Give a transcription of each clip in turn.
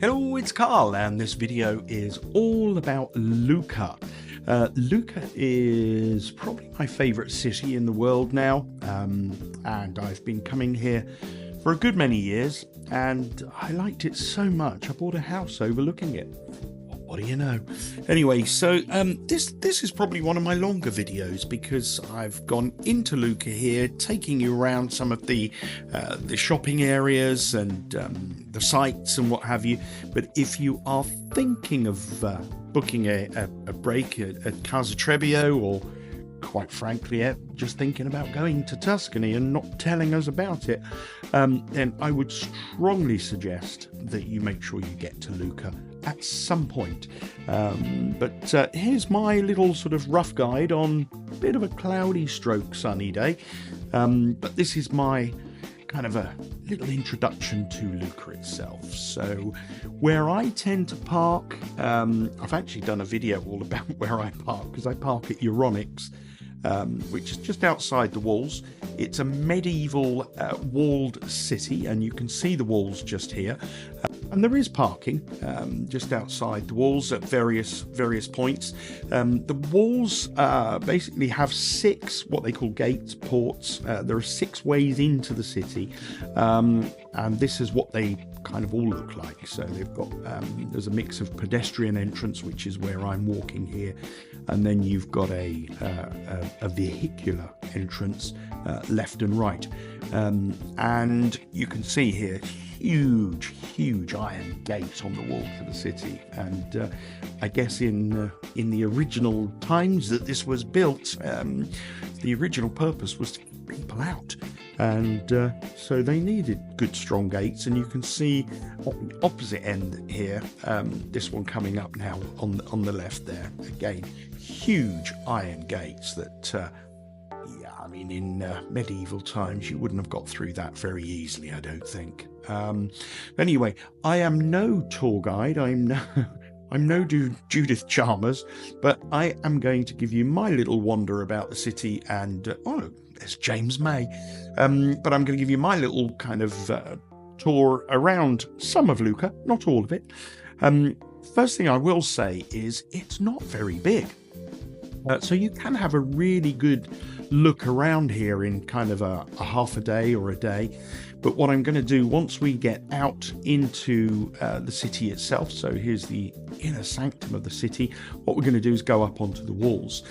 Hello, it's Carl, and this video is all about Lucca. Lucca is probably my favourite city in the world now, and I've been coming here for a good many years, and I liked it so much I bought a house overlooking it. What do you know? Anyway, so this is probably one of my longer videos because I've gone into Lucca here, taking you around some of the shopping areas and the sites and what have you. But if you are thinking of booking a break at Casa Trebbio, or quite frankly, just thinking about going to Tuscany and not telling us about it, then I would strongly suggest that you make sure you get to Lucca at some point. But here's my little sort of rough guide on a bit of a cloudy stroke sunny day. But this is my kind of a little introduction to Lucca itself. So where I tend to park, I've actually done a video all about where I park, because I park at Euronics, which is just outside the walls. It's a medieval walled city, and you can see the walls just here. And there is parking just outside the walls at various points. The walls basically have 6 what they call gates, ports. There are 6 ways into the city, and this is what they kind of all look like. So they've got there's a mix of pedestrian entrance, which is where I'm walking here, and then you've got a vehicular entrance left and right, and you can see here huge iron gate on the wall to the city. And I guess in the original times that this was built, the original purpose was to keep people out, and so they needed good strong gates. And you can see on the opposite end here, this one coming up now on the left there, again huge iron gates that I mean, in medieval times you wouldn't have got through that very easily, I don't think. Anyway, I am no tour guide, I'm no Judith Chalmers, but I am going to give you my little wander about the city. And oh look, there's James May. But I'm going to give you my little kind of tour around some of Lucca, not all of it. First thing I will say is it's not very big. So you can have a really good look around here in kind of a half a day or a day. But what I'm going to do once we get out into the city itself, so here's the inner sanctum of the city, what we're going to do is go up onto the walls.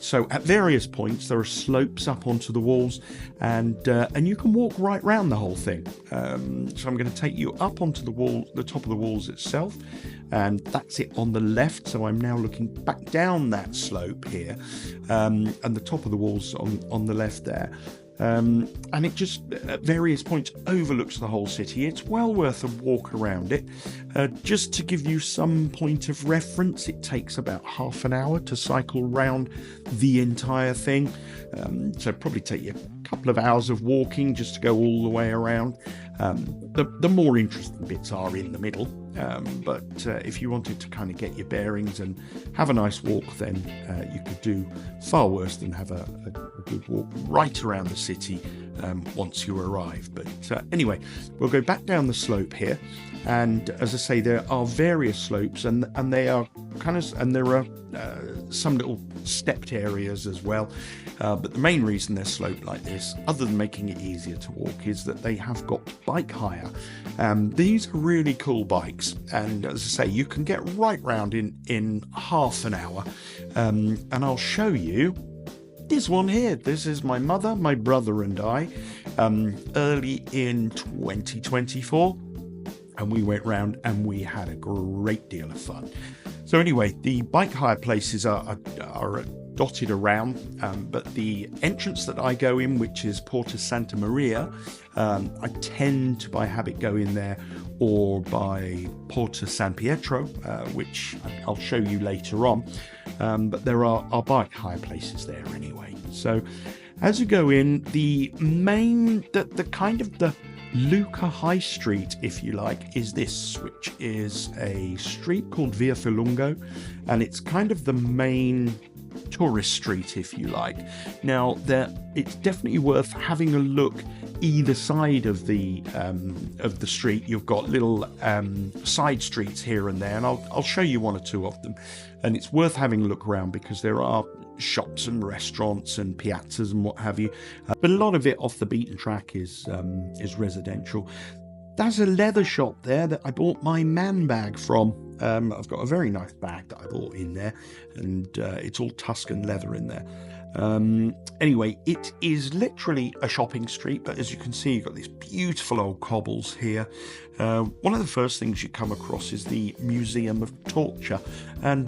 So at various points there are slopes up onto the walls, and you can walk right round the whole thing. So I'm going to take you up onto the wall, the top of the walls itself, and that's it on the left. So I'm now looking back down that slope here, and the top of the walls on the left there. And it just at various points overlooks the whole city. It's well worth a walk around it. Just to give you some point of reference, it takes about half an hour to cycle round the entire thing. So probably take you a couple of hours of walking just to go all the way around. The more interesting bits are in the middle, but if you wanted to kind of get your bearings and have a nice walk, then you could do far worse than have a good walk right around the city once you arrive. But anyway, we'll go back down the slope here, and as I say, there are various slopes, and they are kind of, and there are some little stepped areas as well. But the main reason they're sloped like this, other than making it easier to walk, is that they have got bike hire. These are really cool bikes, and as I say, you can get right round in half an hour. And I'll show you this one here. This is my mother, my brother and I, early in 2024, and we went round and we had a great deal of fun. So anyway, the bike hire places are dotted around, but the entrance that I go in, which is Porta Santa Maria, I tend to by habit go in there, or by Porta San Pietro, which I'll show you later on. But there are bike hire places there anyway. So as you go in, the kind of the Lucca High Street, if you like, is this, which is a street called Via Filungo, and it's kind of the main tourist street, if you like. Now, it's definitely worth having a look either side of the street. You've got little side streets here and there, and I'll show you one or two of them. And it's worth having a look around because there are shops and restaurants and piazzas and what have you. But a lot of it off the beaten track is residential. There's a leather shop there that I bought my man bag from. I've got a very nice bag that I bought in there, and it's all Tuscan leather in there. Anyway, it is literally a shopping street, but as you can see, you've got these beautiful old cobbles here. One of the first things you come across is the Museum of Torture, and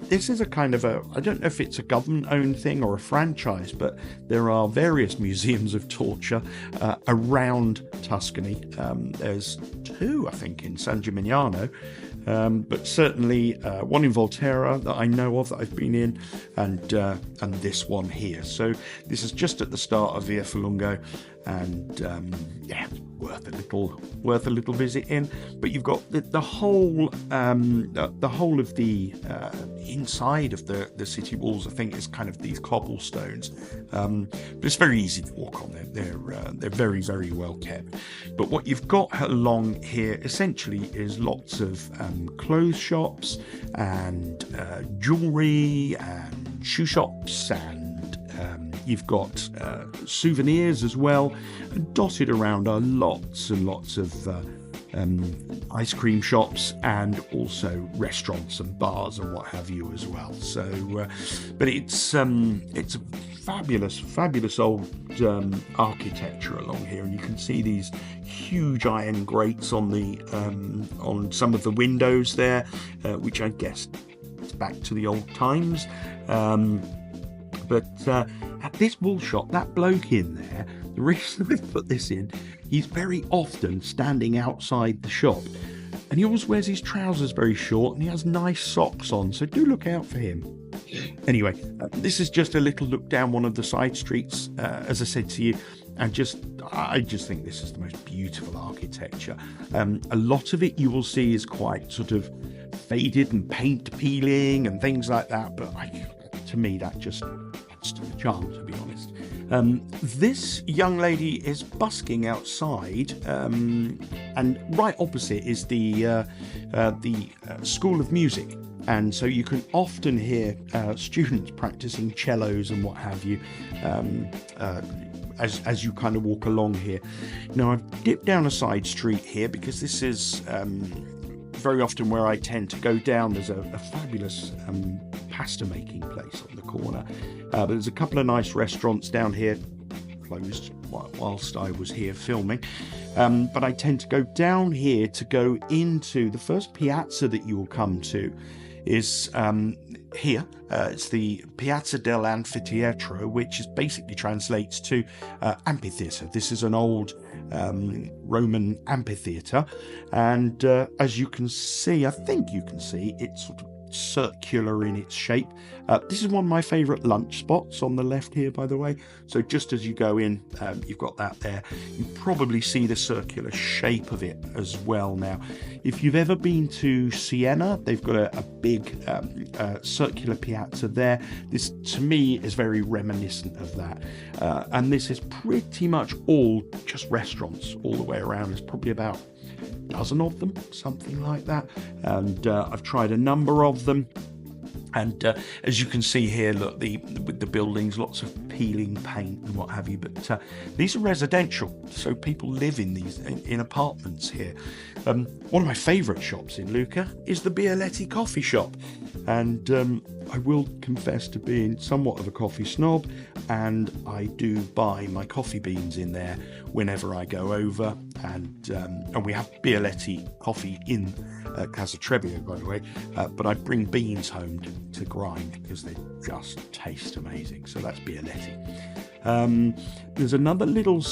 this is a kind of I don't know if it's a government-owned thing or a franchise, but there are various museums of torture around Tuscany. There's two, I think, in San Gimignano, but certainly one in Volterra that I know of that I've been in, and this one here. So this is just at the start of Via Falungo, and yeah, worth a little visit in. But you've got the whole of the inside of the city walls, I think, is kind of these cobblestones, but it's very easy to walk on. They're very, very well kept. But what you've got along here essentially is lots of clothes shops and jewelry and shoe shops, and you've got souvenirs as well, and dotted around are lots and lots of ice cream shops, and also restaurants and bars and what have you as well. So, but it's a fabulous old architecture along here, and you can see these huge iron grates on the on some of the windows there, which I guess it's back to the old times. But at this wool shop, that bloke in there, the reason we've put this in, he's very often standing outside the shop, and he always wears his trousers very short, and he has nice socks on, so do look out for him. Anyway, this is just a little look down one of the side streets, as I said to you, and I just think this is the most beautiful architecture. A lot of it you will see is quite sort of faded and paint peeling and things like that, but to me that just adds to the charm, to be honest. This young lady is busking outside, and right opposite is the School of Music, and so you can often hear students practicing cellos and what have you as you kind of walk along here. Now, I've dipped down a side street here because this is very often where I tend to go down. There's a fabulous pasta making place on the corner, but there's a couple of nice restaurants down here, closed whilst I was here filming, but I tend to go down here to go into the first piazza that you will come to is here. It's the Piazza dell'Anfiteatro, which is basically translates to amphitheatre. This is an old Roman amphitheatre, and as you can see, I think you can see, it's sort of circular in its shape. This is one of my favourite lunch spots on the left here, by the way. So just as you go in, you've got that there. You probably see the circular shape of it as well. Now, if you've ever been to Siena, they've got a big circular piazza there. This, to me, is very reminiscent of that. And this is pretty much all just restaurants all the way around. There's probably about a dozen of them, something like that, and I've tried a number of them, and as you can see here, look, with the buildings, lots of peeling paint and what have you, but these are residential, so people live in these in apartments here. One of my favourite shops in Lucca is the Bialetti coffee shop, and I will confess to being somewhat of a coffee snob, and I do buy my coffee beans in there whenever I go over, and we have Bialetti coffee in Casa Trebbio, by the way, but I bring beans home to grind because they just taste amazing. So that's Bialetti. There's another little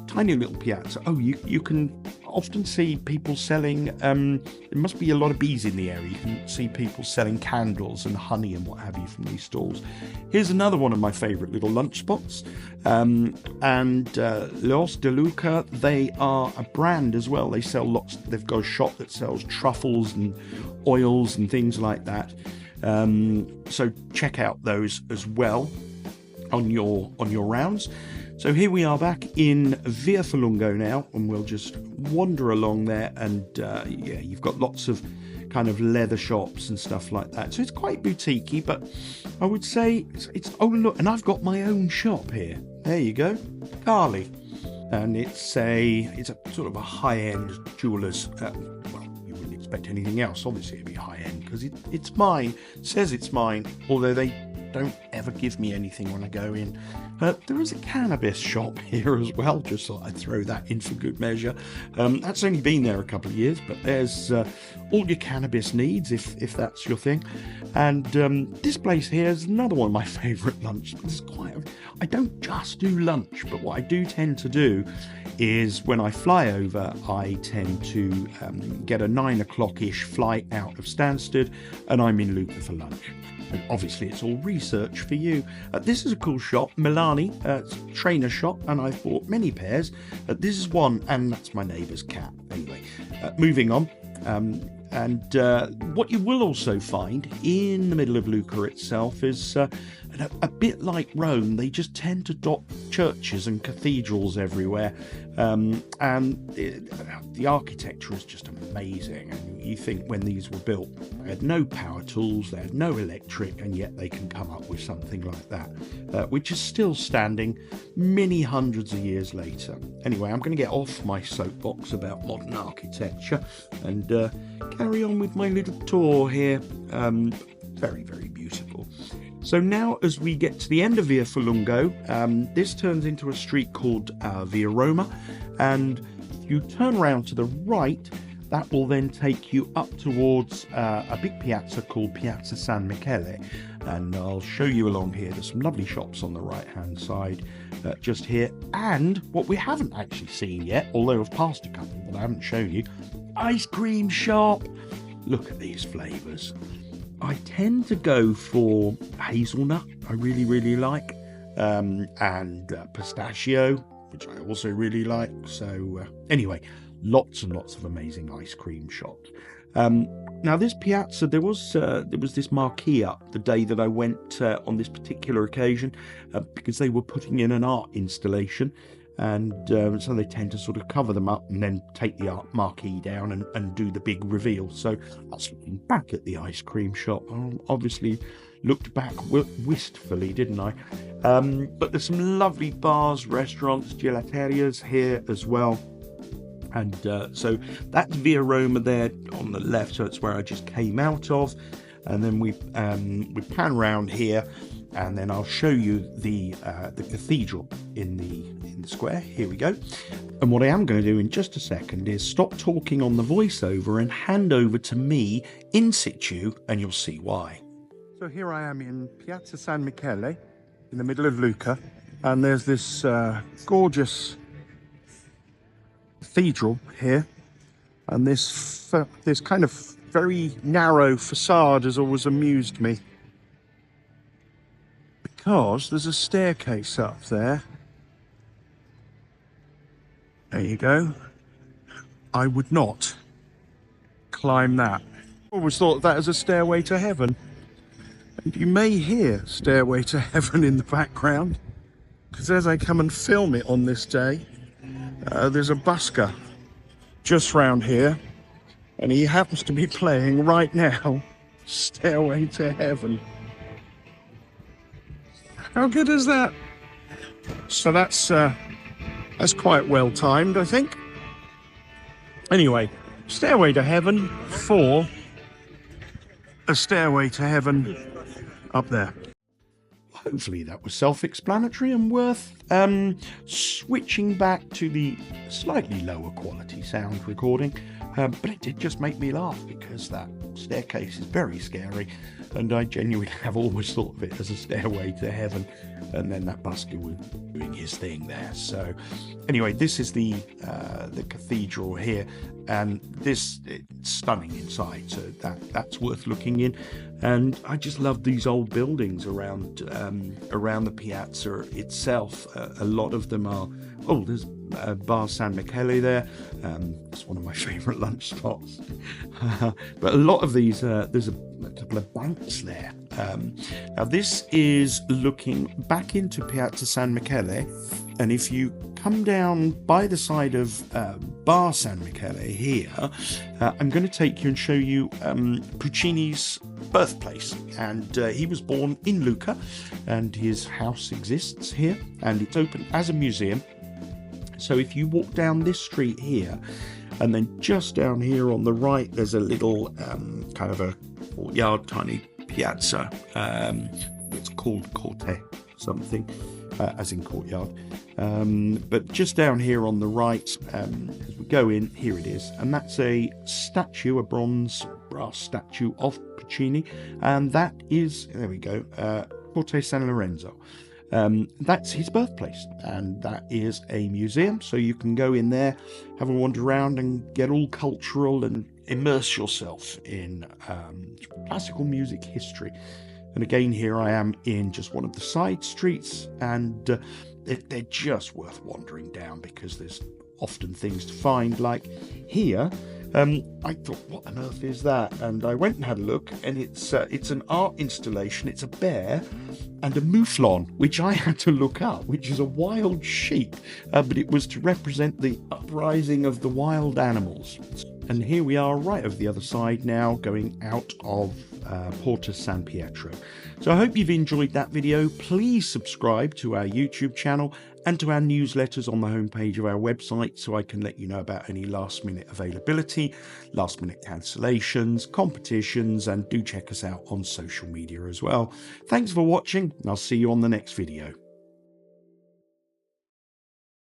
tiny little piazza. Oh, you can often see people selling, there must be a lot of bees in the area. You can see people selling candles and honey and what have you from these stalls. Here's another one of my favourite little lunch spots, and Los de Lucca, they are a brand as well. They sell lots, they've got a shop that sells truffles and oils and things like that. So check out those as well on your rounds. So here we are back in Via Falungo now, and we'll just wander along there, and yeah, you've got lots of kind of leather shops and stuff like that. So it's quite boutiquey, but I would say it's oh look, and I've got my own shop here. There you go, Carly, and it's a sort of a high-end jeweller's. Well, you wouldn't expect anything else. Obviously, it'd be high-end because it's mine. It says it's mine, although they don't ever give me anything when I go in. There is a cannabis shop here as well, just thought I'd throw that in for good measure. That's only been there a couple of years, but there's all your cannabis needs if that's your thing. And this place here is another one of my favourite lunch. I don't just do lunch, but what I do tend to do is when I fly over, I tend to get a 9 o'clock-ish flight out of Stansted, and I'm in Lucca for lunch. And obviously it's all research for you. This is a cool shop, Milani, it's a trainer shop, and I've bought many pairs. This is one, and that's my neighbour's cat. Anyway, moving on. And what you will also find in the middle of Lucca itself is a bit like Rome. They just tend to dot churches and cathedrals everywhere, and the architecture is just amazing. And you think when these were built, they had no power tools, they had no electric, and yet they can come up with something like that, which is still standing many hundreds of years later. Anyway, I'm going to get off my soapbox about modern architecture and carry on with my little tour here. Very, very beautiful. So now as we get to the end of Via Falungo, this turns into a street called Via Roma, and if you turn around to the right, that will then take you up towards a big piazza called Piazza San Michele, and I'll show you along here. There's some lovely shops on the right hand side just here, and what we haven't actually seen yet, although I've passed a couple that I haven't shown you, ice cream shop. Look at these flavours. I tend to go for hazelnut, I really like, and pistachio, which I also really like. So anyway, lots and lots of amazing ice cream shops. Now this piazza, there was this marquee up the day that I went on this particular occasion, because they were putting in an art installation. And so they tend to sort of cover them up and then take the art marquee down and do the big reveal. So I was looking back at the ice cream shop. I obviously looked back wistfully, didn't I? But there's some lovely bars, restaurants, gelaterias here as well. And so that's Via Roma there on the left, so it's where I just came out of. And then we pan around here, and then I'll show you the cathedral in the square. Here we go. And what I am going to do in just a second is stop talking on the voiceover and hand over to me in situ, and you'll see why. So here I am in Piazza San Michele, in the middle of Lucca, and there's this gorgeous cathedral here, and this kind of very narrow facade has always amused me, because there's a staircase up there. There you go. I would not climb that. I always thought of that as a stairway to heaven. And you may hear Stairway to Heaven in the background, because as I come and film it on this day, there's a busker just round here, and he happens to be playing right now Stairway to Heaven. How good is that? So that's quite well timed, I think. Anyway, Stairway to Heaven for a Stairway to Heaven up there. Hopefully that was self-explanatory and worth switching back to the slightly lower quality sound recording. But it did just make me laugh, because that staircase is very scary, and I genuinely have always thought of it as a stairway to heaven. And then that busker was doing his thing there. So anyway, this is the cathedral here, and it's stunning inside, so that's worth looking in. And I just love these old buildings around the piazza itself. A lot of them are there's Bar San Michele there. It's one of my favourite lunch spots. But a lot of these, there's a couple of banks there. Now this is looking back into Piazza San Michele, and if you come down by the side of Bar San Michele here, I'm going to take you and show you Puccini's birthplace. And he was born in Lucca, and his house exists here, and it's open as a museum. So if you walk down this street here, and then just down here on the right, there's a little kind of a courtyard, tiny piazza. It's called Corte something, as in courtyard. But just down here on the right, as we go in, here it is. And that's a statue, a bronze brass statue of Puccini. And that is, there we go, Corte San Lorenzo. That's his birthplace, and that is a museum, so you can go in there, have a wander around and get all cultural and immerse yourself in classical music history. And again, here I am in just one of the side streets, and they're just worth wandering down because there's often things to find. Like here, I thought, what on earth is that? And I went and had a look, and it's an art installation. It's a bear and a mouflon, which I had to look up, which is a wild sheep, but it was to represent the uprising of the wild animals. And here we are right over the other side now, going out of Porta San Pietro. So I hope you've enjoyed that video. Please subscribe to our YouTube channel and to our newsletters on the homepage of our website, so I can let you know about any last minute availability, last minute cancellations, competitions, and do check us out on social media as well. Thanks for watching, and I'll see you on the next video.